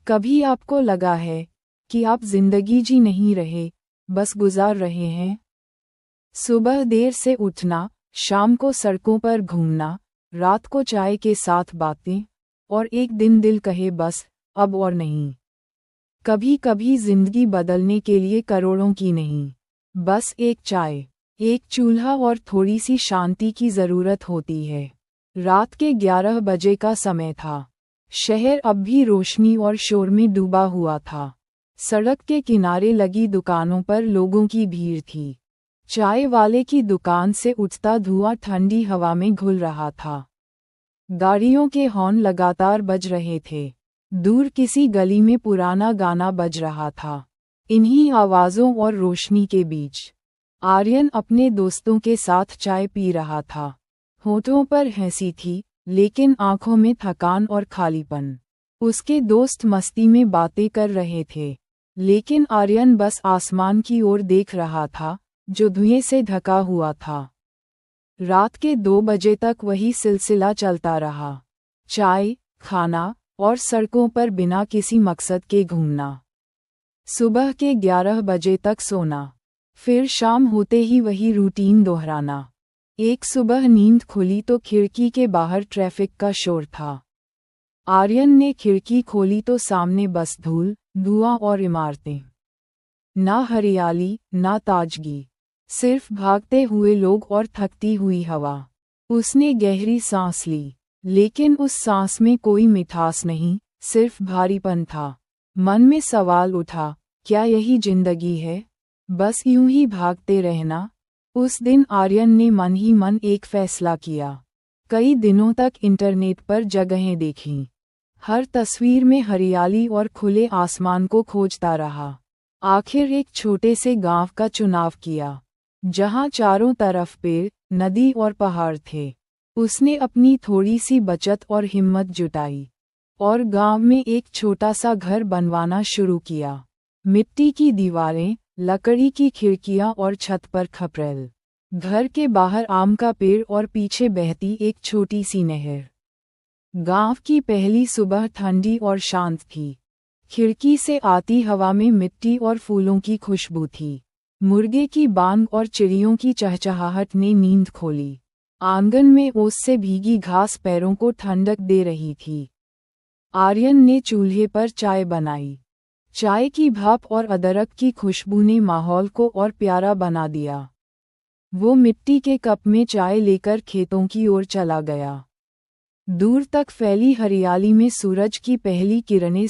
कभी आपको लगा है कि आप जिंदगी जी नहीं रहे, बस गुजार रहे हैं? सुबह देर से उठना, शाम को सड़कों पर घूमना, रात को चाय के साथ बातें, और एक दिन दिल कहे बस अब और नहीं। कभी कभी जिंदगी बदलने के लिए करोड़ों की नहीं, बस एक चाय, एक चूल्हा और थोड़ी सी शांति की जरूरत होती है। रात के 11 बजे का समय था। शहर अब भी रोशनी और शोर में डूबा हुआ था। सड़क के किनारे लगी दुकानों पर लोगों की भीड़ थी। चाय वाले की दुकान से उठता धुआं ठंडी हवा में घुल रहा था। गाड़ियों के हॉर्न लगातार बज रहे थे। दूर किसी गली में पुराना गाना बज रहा था। इन्हीं आवाज़ों और रोशनी के बीच आर्यन अपने दोस्तों के साथ चाय पी रहा था। होठों पर हंसी थी, लेकिन आंखों में थकान और खालीपन। उसके दोस्त मस्ती में बातें कर रहे थे, लेकिन आर्यन बस आसमान की ओर देख रहा था, जो धुएं से ढका हुआ था। रात के 2 बजे तक वही सिलसिला चलता रहा। चाय, खाना और सड़कों पर बिना किसी मकसद के घूमना। सुबह के 11 बजे तक सोना, फिर शाम होते ही वही रूटीन दोहराना। एक सुबह नींद खुली तो खिड़की के बाहर ट्रैफिक का शोर था। आर्यन ने खिड़की खोली तो सामने बस धूल, धुआं और इमारतें। ना हरियाली, ना ताजगी, सिर्फ भागते हुए लोग और थकती हुई हवा। उसने गहरी सांस ली, लेकिन उस सांस में कोई मिठास नहीं, सिर्फ भारीपन था। मन में सवाल उठा, क्या यही जिंदगी है? बस यूं ही भागते रहना? उस दिन आर्यन ने मन ही मन एक फैसला किया। कई दिनों तक इंटरनेट पर जगहें देखीं। हर तस्वीर में हरियाली और खुले आसमान को खोजता रहा। आखिर एक छोटे से गांव का चुनाव किया, जहां चारों तरफ पेड़, नदी और पहाड़ थे। उसने अपनी थोड़ी सी बचत और हिम्मत जुटाई, और गांव में एक छोटा सा घर बनवाना शुरू किया। मिट्टी की दीवारें, लकड़ी की खिड़कियां और छत पर खपरेल। घर के बाहर आम का पेड़ और पीछे बहती एक छोटी सी नहर। गांव की पहली सुबह ठंडी और शांत थी। खिड़की से आती हवा में मिट्टी और फूलों की खुशबू थी। मुर्गे की बांग और चिड़ियों की चहचहाहट ने नींद खोली। आंगन में ओस से भीगी घास पैरों को ठंडक दे रही थी। आर्यन ने चूल्हे पर चाय बनाई। चाय की भाप और अदरक की खुशबू ने माहौल को और प्यारा बना दिया। वो मिट्टी के कप में चाय लेकर खेतों की ओर चला गया। दूर तक फैली हरियाली में सूरज की पहली किरणें